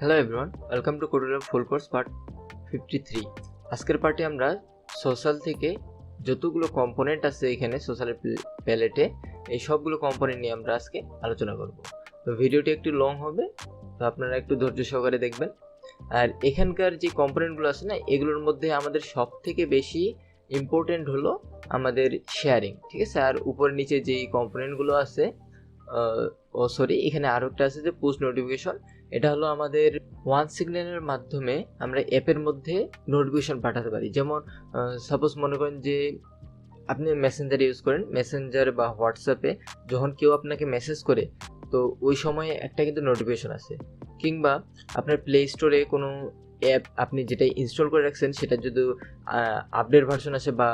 Hello everyone, welcome to Codular full course part 53। আজকের পার্টে আমরা সোশ্যাল থেকে যতগুলো কম্পোনেন্ট আছে এখানে সোশ্যাল প্যালেটে এই সবগুলো কম্পোনেন্ট নিয়ে আমরা আজকে আলোচনা করব। তো ভিডিওটি একটু লং হবে, তো আপনারা একটু ধৈর্য সহকারে দেখবেন। আর এখানকার যে কম্পোনেন্টগুলো আছে না, এগুলোর মধ্যে আমাদের সব থেকে বেশি ইম্পর্টেন্ট হলো আমাদের শেয়ারিং, ঠিক আছে। আর উপর নিচে যেই কম্পোনেন্টগুলো আছে এখানে আরও একটা আছে যে পুশ নোটিফিকেশন। এটা হলো আমাদের ওয়ান সিগন্যালের মাধ্যমে আমরা অ্যাপের মধ্যে নোটিফিকেশন পাঠাতে পারি। যেমন সাপোজ মনে করেন যে আপনি মেসেঞ্জার ইউজ করেন, মেসেঞ্জার বা হোয়াটসঅ্যাপে যখন কেউ আপনাকে মেসেজ করে, তো ওই সময়ে একটা কিন্তু নোটিফিকেশন আসে। কিংবা আপনার প্লে স্টোরে কোনো অ্যাপ আপনি যেটা ইনস্টল করে রাখছেন সেটা যদি আপডেট ভার্সন আসে বা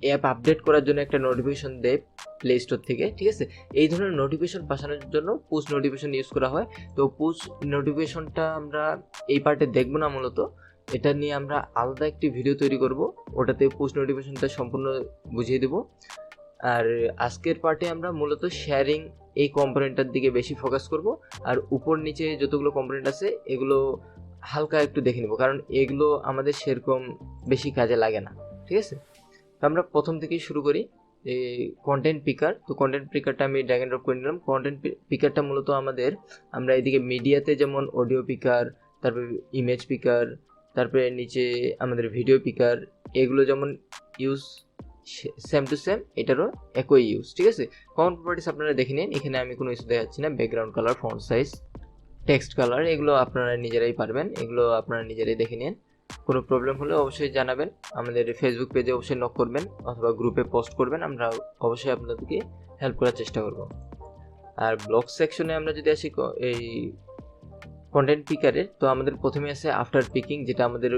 অ্যাপ আপডেট করার জন্য একটা নোটিফিকেশন দেয় প্লে স্টোর থেকে, ঠিক আছে। এই ধরনের নোটিফিকেশন পাঠানোর জন্য পুশ নোটিফিকেশন ইউজ করা হয়। তো পুশ নোটিফিকেশনটা আমরা এই পার্টে দেখব না, মূলত এটা নিয়ে আমরা আলাদা একটি ভিডিও তৈরি করব, ওটাতে পুশ নোটিফিকেশনটা সম্পূর্ণ বুঝিয়ে দেব। আর আজকের পার্টে আমরা মূলত শেয়ারিং এই কম্পোনেন্টটার দিকে বেশি ফোকাস করব। আর উপর নিচে যতগুলো কম্পোনেন্ট আছে এগুলো হালকা একটু দেখে নেব, কারণ এগুলো আমাদের সেরকম বেশি কাজে লাগে না, ঠিক আছে। তো আমরা প্রথম থেকেই শুরু করি। এই কন্টেন্ট পিকার, তো কন্টেন্ট পিকারটা আমি ড্র্যাগ এন্ড ড্রপ করে নিলাম। কন্টেন্ট পিকারটা মূলত আমরা এদিকে মিডিয়াতে যেমন অডিও পিকার, তারপরে ইমেজ পিকার, তারপরে নিচে আমাদের ভিডিও পিকার, এগুলো যেমন ইউজ সেম টু সেম এটারও একই ইউজ, ঠিক আছে। কমন প্রপার্টিস আপনারা দেখে নিন, এখানে আমি কোনো ইস্যু দেখাচ্ছি না। Background colour, font size, text colour, এগুলো আপনারা নিজেরাই পারবেন, এগুলো আপনারা নিজেরাই দেখে নিন। কোনো প্রবলেম হলে অবশ্যই জানাবেন, আমাদের ফেসবুক পেজে অবশ্যই নক করবেন অথবা গ্রুপে পোস্ট করবেন, আমরা অবশ্যই আপনাদেরকে হেল্প করার চেষ্টা করব। আর ব্লগ সেকশনে আমরা যদি আসি এই কন্টেন্ট পিকারের, তো আমাদের প্রথমে আছে আফটার পিকিং, যেটা আমাদের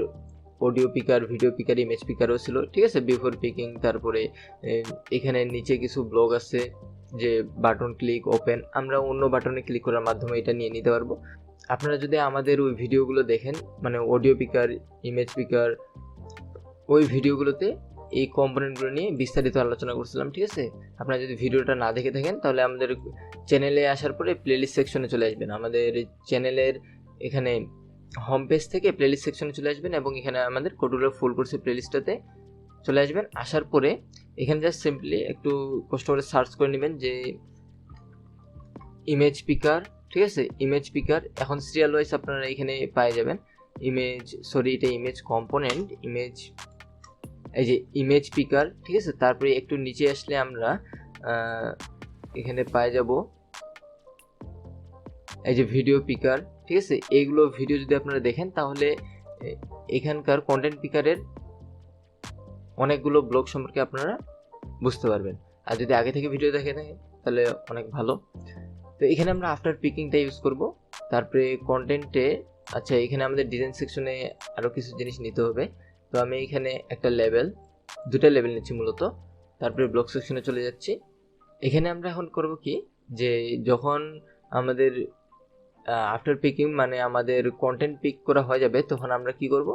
audio picker, video picker, image পিকারও ছিল, ঠিক আছে। বিফোর পিকিং, তারপরে এখানে নিচে কিছু ব্লগ আছে যে বাটন ক্লিক ওপেন, আমরা অন্য বাটনে ক্লিক করার মাধ্যমে এটা নিয়ে নিতে পারবো। আপনারা যদি আমাদের ওই ভিডিওগুলো দেখেন, মানে অডিও পিকার, ইমেজ পিকার, ওই ভিডিওগুলোতে এই কম্পোনেন্টগুলো নিয়ে বিস্তারিত আলোচনা করছিলাম, ঠিক আছে। আপনারা যদি ভিডিওটা না দেখে থাকেন তাহলে আমাদের চ্যানেলে আসার পরে প্লেলিস্ট সেকশনে চলে আসবেন। আমাদের চ্যানেলের এখানে হোম পেজ থেকে প্লেলিস্ট সেকশনে চলে আসবেন এবং এখানে আমাদের কোডুলার ফুল কোর্সের প্লেলিস্টটাতে চলে আসবেন। আসার পরে এখানে জাস্ট সিম্পলি একটু কষ্ট করে সার্চ করে নেবেন যে ইমেজ পিকার, ঠিক আছে। ইমেজ পিকার এখন সিরিয়াল ওয়াইজ আপনারা এখানে পেয়ে যাবেন। এটা ইমেজ কম্পোনেন্ট, এই যে ইমেজ পিকার, ঠিক আছে। তারপরে একটু নিচে আসলে আমরা এখানে পেয়ে যাব এই যে ভিডিও পিকার, ঠিক আছে। এইগুলো ভিডিও যদি আপনারা দেখেন তাহলে এখানকার কন্টেন্ট পিকারের অনেকগুলো ব্লগ সম্পর্কে আপনারা বুঝতে পারবেন। আর যদি আগে থেকে ভিডিও দেখে থাকেন তাহলে অনেক ভালো। তো এখানে আমরা আফটার পিকিংটা ইউজ করব। তারপরে কন্টেন্টে, আচ্ছা, এখানে আমাদের ডিজাইন সেকশনে আরও কিছু জিনিস নিতে হবে। তো আমি এখানে দুটা লেভেল নিচ্ছি মূলত। তারপরে ব্লগ সেকশনে চলে যাচ্ছি। এখানে আমরা এখন করব কি, যে যখন আমাদের আফটার পিকিং মানে আমাদের কন্টেন্ট পিক করা হয়ে যাবে, তখন আমরা কি করব,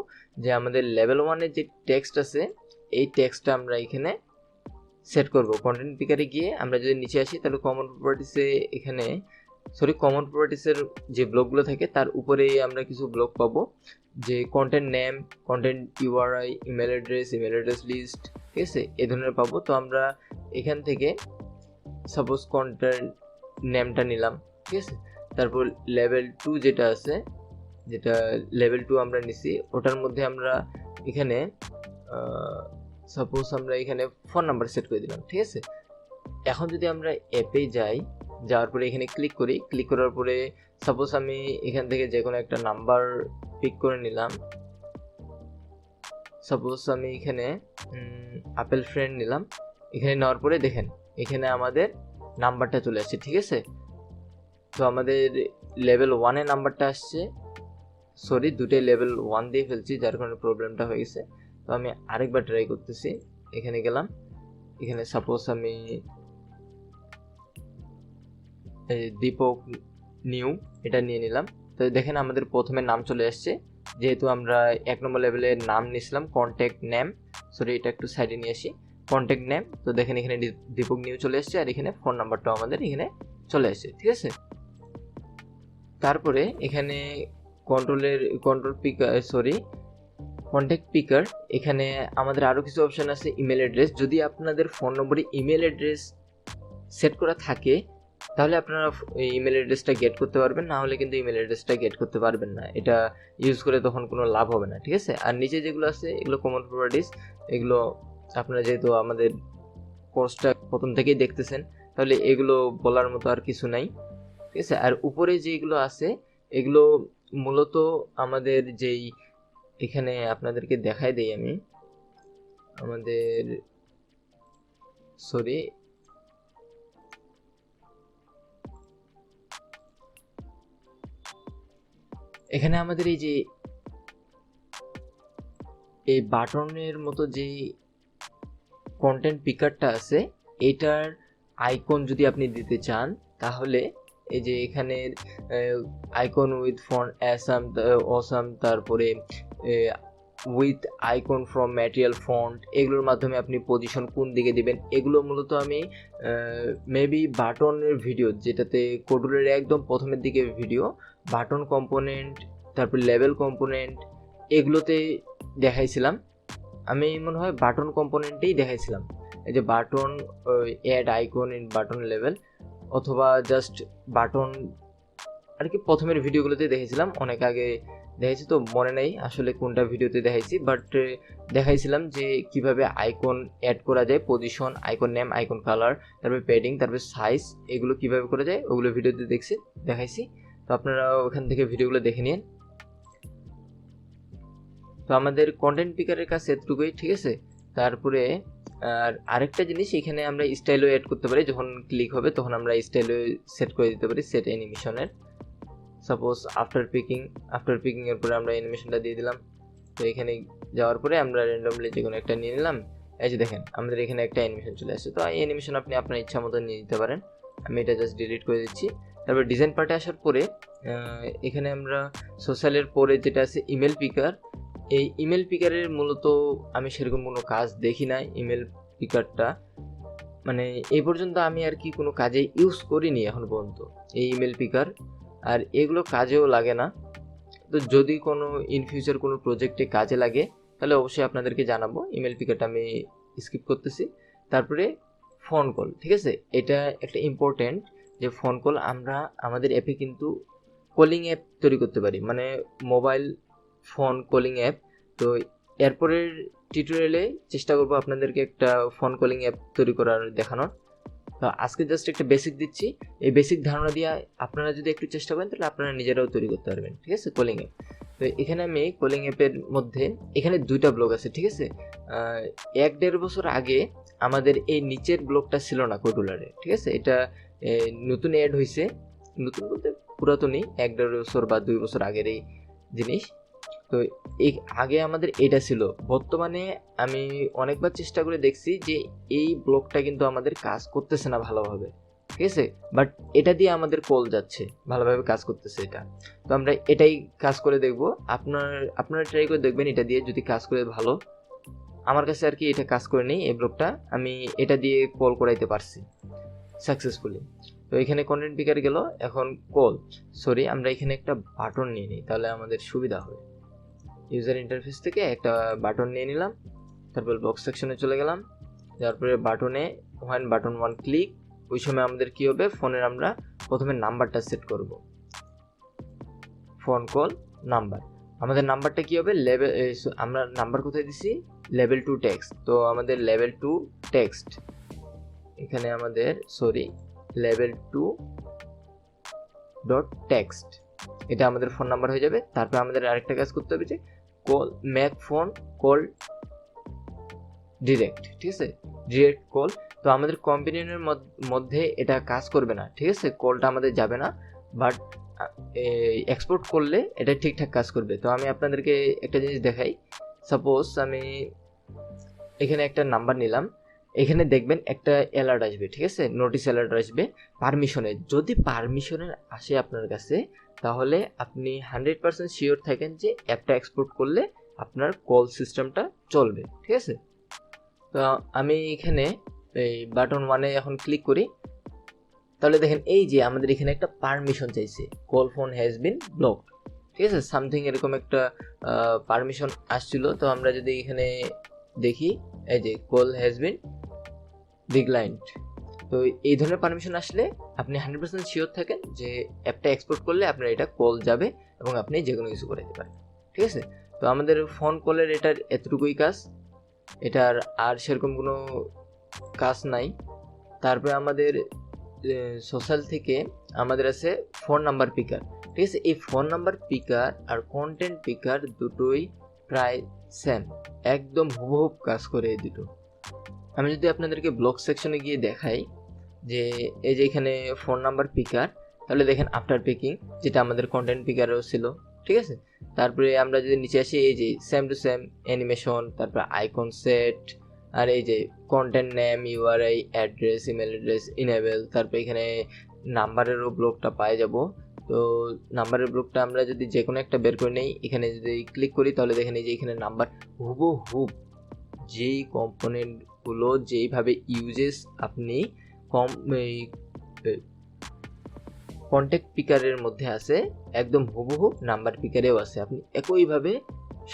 যে আমাদের লেভেল 1-এর যে টেক্সট আছে এই টেক্সটটা আমরা এখানে সেট করব। কন্টেন্ট পিকারে গিয়ে আমরা যদি নিচে আসি তাহলে কমন প্রপার্টিসের যে ব্লকগুলো থাকে তার উপরে আমরা কিছু ব্লক পাবো, যে content name, content URI, email address list, ঠিক আছে, এই ধরনের পাবো। তো আমরা এখান থেকে সাপোজ কন্টেন্ট নেমটা নিলাম, ঠিক আছে। তারপর লেভেল 2 যেটা লেভেল 2 আমরা নিছি, ওটার মধ্যে আমরা এখানে সাপোজ আমরা এখানে ফোন নাম্বার সেট করে দিলাম, ঠিক আছে। এখন যদি আমরা অ্যাপে যাওয়ার পরে এখানে ক্লিক করার পরে সাপোজ আমি এখান থেকে যে কোনো একটা নাম্বার পিক করে নিলাম। সাপোজ আমি এখানে আপেল ফ্রেন্ড নিলাম। এখানে নেওয়ার পরে দেখেন এখানে আমাদের নাম্বারটা চলে আসছে, ঠিক আছে। তো আমাদের লেভেল 1-এ নাম্বারটা আসছে, দুটোই লেভেল 1 দিয়ে ফেলছি, যার কারণে প্রবলেমটা হয়ে গেছে। তো আমি আরেকবার ট্রাই করতেছি। এখানে গেলাম, এখানে সাপোজ আমি দীপক নিউ এটা নিয়ে নিলাম। তো দেখেন আমাদের প্রথমে নাম চলে আসছে, যেহেতু আমরা 1 নম্বর লেভেলের নাম নিয়েছিলাম কন্ট্যাক্ট নেম, এটা একটু সাইডে নিয়ে আসি, কন্ট্যাক্ট নেম। তো দেখেন এখানে দীপক নিউ চলে আসছে, আর এখানে ফোন নাম্বারটাও আমাদের এখানে চলে আসছে, ঠিক আছে। তারপরে এখানে কন্ট্রোল পিকার কন্ট্যাক্ট পিকার, এখানে আমাদের আরও কিছু অপশান আছে। ইমেল অ্যাড্রেস, যদি আপনাদের ফোন নম্বরে ইমেল অ্যাড্রেস সেট করা থাকে তাহলে আপনারা ইমেল অ্যাড্রেসটা গেট করতে পারবেন, না হলে কিন্তু ইমেল অ্যাড্রেসটা গেট করতে পারবেন না, এটা ইউজ করে তখন কোনো লাভ হবে না, ঠিক আছে। আর নিচে যেগুলো আছে এগুলো কমন প্রপার্টিস, এগুলো আপনারা যেহেতু আমাদের কোর্সটা প্রথম থেকেই দেখতেছেন তাহলে এগুলো বলার মতো আর কিছু নাই, ঠিক আছে। আর উপরে যেগুলো আছে এগুলো মূলত আমাদের যেই এখানে আপনাদেরকে দেখাই দেই আমি, আমাদের এখানে আমাদের এই যে এই বাটনের মতো যে কন্টেন্ট পিকারটা আছে এটার আইকন যদি আপনি দিতে চান তাহলে এই যে এখানে আইকন উইথ ফন্ট অসাম, তারপরে with icon from material font, এগুলোর মাধ্যমে আপনি পজিশন কোন দিকে দিবেন, এগুলো মূলত আমি মেবি বাটনের ভিডিও, যেটাতে কোডুলারের একদম প্রথমের দিকে ভিডিও, বাটন কম্পোনেন্ট, তারপর লেভেল কম্পোনেন্ট, এগুলোতে দেখাইছিলাম। আমি মনে হয় বাটন কম্পোনেন্টেই দেখাইছিলাম, এই যে button add icon in button level, অথবা জাস্ট বাটন আর কি প্রথমের ভিডিওগুলোতে দেখেছিলাম, অনেক আগে দেখাইছি তো মনে নেই আসলে কোনটা ভিডিওতে দেখাইছি, বাট দেখাইছিলাম যে কিভাবে আইকন অ্যাড করা যায়, position, icon name, icon colour, তারপরে প্যাডিং, তারপরে সাইজ, এগুলো কিভাবে করা যায় ওগুলো ভিডিওতে দেখাইছি। তো আপনারা ওখান থেকে ভিডিওগুলো দেখে নিন। তো আমাদের কন্টেন্ট পিকারের কাছে এতটুকুই, ঠিক আছে। তারপরে আর আরেকটা জিনিস, এখানে আমরা স্টাইলও অ্যাড করতে পারি, যখন ক্লিক হবে তখন আমরা স্টাইলও সেট করে দিতে পারি, সেট অ্যানিমেশনের। সাপোজ আফটার পিকিং এর পরে আমরা অ্যানিমেশনটা দিয়ে দিলাম। তো এখানে যাওয়ার পরে আমরা র্যান্ডমলি যে কোনো একটা নিয়ে নিলাম, এই যে দেখেন আমাদের এখানে একটা অ্যানিমেশন চলে আসছে। তো এই অ্যানিমেশন আপনি আপনার ইচ্ছা মতো নিয়ে দিতে পারেন, আমি এটা জাস্ট ডিলিট করে দিচ্ছি। তারপর ডিজাইন পার্টে আসার পরে এখানে আমরা সোশ্যালের পরে যেটা আছে ইমেল পিকার, এই ইমেল পিকারের মূলত আমি সেরকম কোনো কাজ দেখি না। ইমেল পিকারটা মানে এই পর্যন্ত আমি আর কি কোনো কাজে ইউজ করিনি এখন পর্যন্ত এই ইমেল পিকার, আর এগুলো কাজেও লাগে না। তো যদি কোনো ইন ফিউচার কোনো প্রজেক্টে কাজে লাগে তাহলে অবশ্যই আপনাদেরকে জানাবো। ইমেল পিকারটা আমি স্কিপ করতেছি। তারপরে ফোন কল, ঠিক আছে, এটা একটা ইম্পর্টেন্ট, যে ফোন কল আমরা আমাদের অ্যাপে কিন্তু কলিং অ্যাপ তৈরি করতে পারি, মানে মোবাইল ফোন কলিং অ্যাপ। তো এরপরের টিউটোরিয়ালে চেষ্টা করবো আপনাদেরকে একটা ফোন কলিং অ্যাপ তৈরি করার দেখানোর। তো আজকে জাস্ট একটা বেসিক দিচ্ছি, এই বেসিক ধারণা দিয়ে আপনারা যদি একটু চেষ্টা করেন তাহলে আপনারা নিজেরাও তৈরি করতে পারবেন, ঠিক আছে, কলিং অ্যাপ। তো এখানে আমি কলিং অ্যাপের মধ্যে এখানে 2টা ব্লক আছে, ঠিক আছে। 1-1.5 বছর আগে আমাদের এই নিচের ব্লকটা ছিল না কোডুলারে, ঠিক আছে, এটা নতুন অ্যাড হয়েছে, নতুন বলতে পুরাতনই, 1-1.5 বছর বা 2 বছর আগের এই জিনিস। তো এই আগে আমাদের এটা ছিল, বর্তমানে আমি অনেকবার চেষ্টা করে দেখছি যে এই ব্লকটা কিন্তু আমাদের কাজ করতেছে না ভালোভাবে, ঠিক আছে, বাট এটা দিয়ে আমাদের কল যাচ্ছে, ভালোভাবে কাজ করতেছে এটা। তো আমরা এটাই কাজ করে দেখব, আপনারা ট্রাই করে দেখবেন এটা দিয়ে, যদি কাজ করে ভালো। আমার কাছে আর কি এটা কাজ করে নেই, এই ব্লকটা আমি এটা দিয়ে কল করাইতে পারছি সাকসেসফুলি। তো এখানে কন্টেন্ট পিকার গেল, এখন কল, আমরা এখানে একটা বাটন নিয়ে নিই তাহলে আমাদের সুবিধা হবে। ইউজার ইন্টারফেস থেকে একটা বাটন নিয়ে নিলাম, তারপর বক্স সেকশনে চলে গেলাম, তারপরে বাটনে বাটন 1 ক্লিক, ওই সময় আমাদের কি হবে, ফোনের আমরা প্রথমে নাম্বারটা সেট করব, ফোন কল নাম্বার। আমাদের নাম্বারটা কি হবে, লেভেল, আমরা নাম্বার কোথায় দিছি, লেভেল 2 টেক্সট। তো আমাদের লেভেল 2 টেক্সট, এখানে আমাদের লেভেল 2 ডট টেক্সট, এটা আমাদের ফোন নাম্বার হয়ে যাবে। তারপর আমাদের আরেকটা কাজ করতে হবে, যে call Mac phone call direct, ঠিক আছে, ডিরেক্ট কল। তো আমাদের কম্পিউটারের মধ্যে এটা কাজ করবে না, ঠিক আছে, কলটা আমাদের যাবে না, বাট এক্সপোর্ট করলে এটা ঠিকঠাক কাজ করবে। তো আমি আপনাদেরকে একটা জিনিস দেখাই, সাপোজ আমি এখানে একটা নাম্বার নিলাম, এখানে দেখবেন একটা অ্যালার্ট আসবে, ঠিক আছে, নোটিস অ্যালার্ট আসবে পারমিশনের। যদি পারমিশনের আসে আপনার কাছে তাহলে আপনি 100% শিওর থাকেন যে অ্যাপটা এক্সপোর্ট করলে আপনার কল সিস্টেমটা চলবে, ঠিক আছে। তো আমি এখানে এই বাটন 1-এ এখন ক্লিক করি, তাহলে দেখেন এই যে আমাদের এখানে একটা পারমিশন চাইছে, call phone has been blocked, ঠিক আছে, সামথিং এরকম একটা পারমিশন আসছিল। তো আমরা যদি এখানে দেখি এই যে কল হ্যাজ বিন ডিক্লাইন্ড, তো এই ধরনের পারমিশন আসলে আপনি 100% শিওর থাকেন যে অ্যাপটা এক্সপোর্ট করলে আপনার এটা কল যাবে এবং আপনি যে কোনো কিছু করে দিতে পারেন। ঠিক আছে, তো আমাদের ফোন কলের এটার এতটুকুই কাজ, এটার আর সেরকম কোনো কাজ নাই। তারপরে আমাদের সোশ্যাল থেকে আমাদের আছে ফোন নাম্বার পিকার। ঠিক আছে, এই ফোন নাম্বার পিকার আর কন্টেন্ট পিকার দুটোই প্রায় সেম, একদম হুবহুব কাজ করে এই দুটো। আমি যদি আপনাদেরকে ব্লগ সেকশনে গিয়ে দেখাই যে এই যে এখানে ফোন নাম্বার পিকার, তাহলে দেখেন আফটার পিকিং, যেটা আমাদের কন্টেন্ট পিকারও ছিল। ঠিক আছে, তারপরে আমরা যদি নিচে আসি এই যে সেম টু সেম অ্যানিমেশন, তারপর আইকন সেট, আর এই যে content name, URI, address, email address, enable. তারপর এখানে নাম্বারেরও ব্লকটা পাই যাব। তো নাম্বারের ব্লকটা আমরা যদি যে কোনো একটা বের করে নেই, এখানে যদি ক্লিক করি তাহলে দেখেন এই যে এখানে নাম্বার হুবহুব যেই কম্পোনেন্টগুলো যেইভাবে ইউজেস আপনি কন্ট্যাক্ট পিকারের মধ্যে আছে, একদম হুবহু নাম্বার পিকারেও আছে। আপনি একইভাবে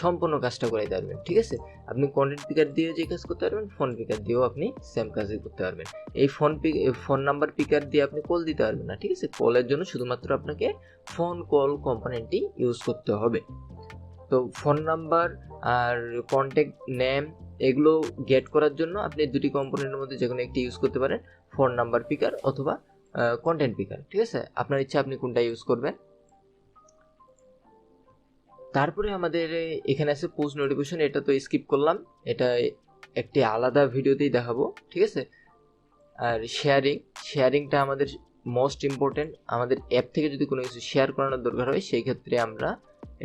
সম্পূর্ণ কাজটা করে দিতে পারবেন। ঠিক আছে, আপনি কন্টেন্ট পিকার দিয়ে যে কাজ করতে পারবেন, ফোন পিকার দিয়েও আপনি সেম কাজই করতে পারবেন। এই ফোন নাম্বার পিকার দিয়ে আপনি কল দিতে পারবেন না। ঠিক আছে, কলের জন্য শুধুমাত্র আপনাকে ফোন কল কম্পোনেন্টই ইউজ করতে হবে। তো ফোন নাম্বার আর কন্ট্যাক্ট নেম এগুলো গেট করার জন্য আপনি দুটি কম্পোনেন্টের মধ্যে যে কোনো একটি ইউজ করতে পারেন, ফোন নাম্বার পিকার অথবা কন্টেন্ট পিকার। ঠিক আছে, আপনার ইচ্ছা আপনি কোনটা ইউজ করবেন। তারপরে আমাদের এখানে আছে পোস্ট নোটিফিকেশন, এটা তো স্কিপ করলাম, এটা একটি আলাদা ভিডিওতেই দেখাবো। ঠিক আছে, আর শেয়ারিংটা আমাদের মোস্ট ইম্পর্টেন্ট। আমাদের অ্যাপ থেকে যদি কোনো কিছু শেয়ার করানোর দরকার হয় সেই ক্ষেত্রে আমরা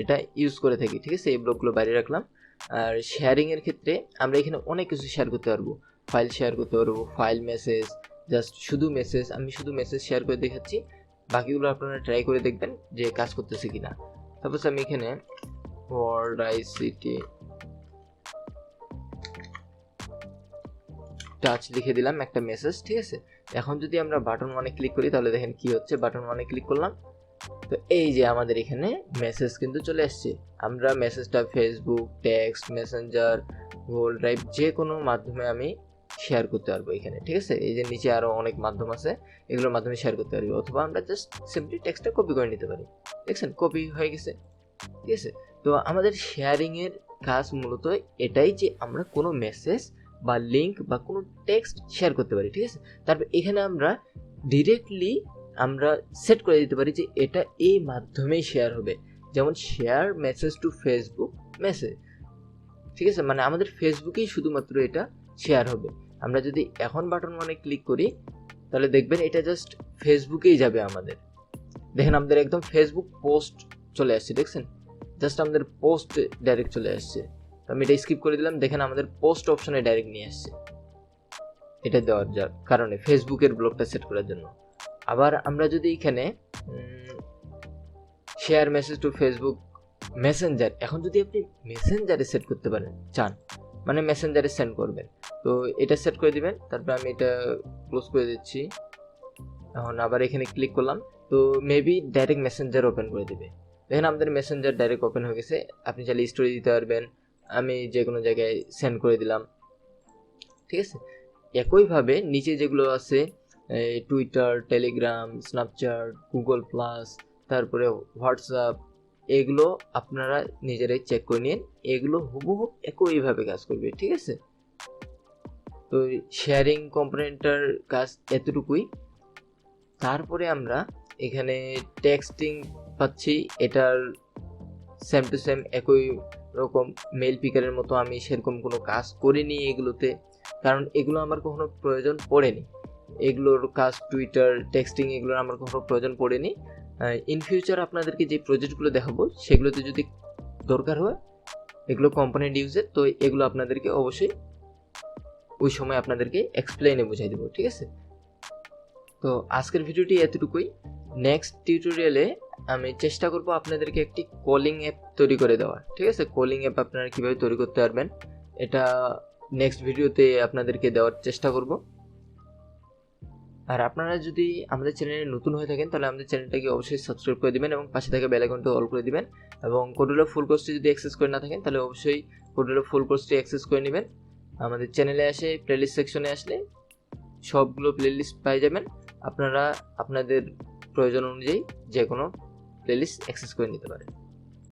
এটা ইউজ করে থাকি। ঠিক আছে, এই ব্লকগুলো বাইরে রাখলাম। আর শেয়ারিংয়ের ক্ষেত্রে আমরা এখানে অনেক কিছু শেয়ার করতে পারবো, ফাইল শেয়ার করতে পারবো, ফাইল, মেসেজ, জাস্ট শুধু মেসেজ। আমি শুধু মেসেজ শেয়ার করে দেখাচ্ছি, বাকিগুলো আপনারা ট্রাই করে দেখবেন যে কাজ করতেছে কিনা। সাপোজ আমি এখানে ওয়ার্ল্ড আইসিটি টাচ লিখে দিলাম একটা মেসেজ। ঠিক আছে, এখন যদি আমরা বাটন ওয়ানে ক্লিক করি তাহলে দেখেন কি হচ্ছে। বাটন ওয়ানে ক্লিক করলাম, তো এই যে আমাদের এখানে মেসেজ কিন্তু চলে আসছে। আমরা মেসেজটা Facebook, text, Messenger, Google drive যে কোনো মাধ্যমে আমি শেয়ার করতে পারবো এখানে। ঠিক আছে, এই যে নিচে আরও অনেক মাধ্যম আছে, এগুলোর মাধ্যমে শেয়ার করতে পারবো, অথবা আমরা জাস্ট সিম্পলি টেক্সটটা কপি করে নিতে পারি। দেখছেন, কপি হয়ে গেছে। ঠিক আছে, তো আমাদের শেয়ারিংয়ের কাজ মূলত এটাই যে আমরা কোনো মেসেজ বা লিঙ্ক বা কোনো টেক্সট শেয়ার করতে পারি। ঠিক আছে, তারপর এখানে আমরা ডিরেক্টলি আমরা সেট করে দিতে পারি যে এটা এই মাধ্যমেই শেয়ার হবে, যেমন share message to Facebook message. ঠিক আছে, মানে আমাদের ফেসবুকেই শুধুমাত্র এটা শেয়ার হবে। আমরা যদি এখন বাটন মানে ক্লিক করি তাহলে দেখবেন এটা জাস্ট ফেসবুকেই যাবে আমাদের। দেখেন আমাদের একদম ফেসবুক পোস্ট চলে আসছে, দেখছেন, জাস্ট আমাদের পোস্ট ডাইরেক্ট চলে আসছে। তো আমি এটা স্কিপ করে দিলাম, দেখেন আমাদের পোস্ট অপশনে ডাইরেক্ট নিয়ে আসছে, এটা দেওয়ার যার কারণে ফেসবুকের ব্লকটা সেট করার জন্য। আবার আমরা যদি এখানে share message to Facebook Messenger, এখন যদি আপনি মেসেঞ্জারে সেট করতে পারেন চান, মানে মেসেঞ্জারে সেন্ড করবেন, তো এটা সেট করে দিবেন। তারপর আমি এটা ক্লোজ করে দিচ্ছি। এখন আবার এখানে ক্লিক করলাম, তো মেবি ডাইরেক্ট মেসেঞ্জার ওপেন করে দেবে। দেখেন আমাদের মেসেঞ্জার ডাইরেক্ট ওপেন হয়ে গেছে। আপনি চাইলে স্টোরি দিতে পারবেন, আমি যে কোনো জায়গায় সেন্ড করে দিলাম। ঠিক আছে, একইভাবে নিচে যেগুলো আছে Twitter, Telegram, Snapchat, Google plus, তারপরে হোয়াটসঅ্যাপ, এগুলো আপনারা নিজেরাই চেক করে নিন, এগুলো হুবহু একইভাবে কাজ করবে। ঠিক আছে, তো শেয়ারিং কম্পোনেন্টটার কাজ এতটুকুই। তারপরে আমরা এখানে টেক্সটিং পাচ্ছি, এটার সেম টু সেম একই রকম মেল পিকারের মতো। আমি সেরকম কোনো কাজ করিনি এগুলোতে, কারণ এগুলো আমার কখনো প্রয়োজন পড়েনি। এগুলোর কাজ টুইটার, টেক্সটিং, এগুলোর আমার কখনো প্রয়োজন পড়েনি। ইন ফিউচার আপনাদেরকে যে প্রজেক্টগুলো দেখাবো সেগুলোতে যদি দরকার হয় এগুলো কম্পোনেন্ট ইউজের, তো এগুলো আপনাদেরকে অবশ্যই ওই সময় আপনাদেরকে এক্সপ্লেইনে বুঝাই দেবো। ঠিক আছে, তো আজকের ভিডিওটি এতটুকুই। নেক্সট টিউটোরিয়ালে আমি চেষ্টা করব আপনাদেরকে একটি কলিং অ্যাপ তৈরি করে দেওয়ার। ঠিক আছে, কলিং অ্যাপ আপনারা কীভাবে তৈরি করতে পারবেন এটা নেক্সট ভিডিওতে আপনাদেরকে দেওয়ার চেষ্টা করব। আর আপনারা যদি আমাদের চ্যানেলে নতুন হয়ে থাকেন তাহলে আমাদের চ্যানেলটাকে অবশ্যই সাবস্ক্রাইব করে দিবেন এবং পাশে থাকা বেল আইকনটা অল করে দিবেন, এবং কোডুলার ফুল কোর্সটি যদি অ্যাক্সেস করে না থাকেন তাহলে অবশ্যই কোডুলার ফুল কোর্সটি অ্যাক্সেস করে নেবেন। আমাদের চ্যানেলে এসে প্লেলিস্ট সেকশনে আসলে সবগুলো প্লেলিস্ট পেয়ে যাবেন। আপনারা আপনাদের প্রয়োজন অনুযায়ী যে কোনো প্লেলিস্ট অ্যাক্সেস করে নিতে পারেন।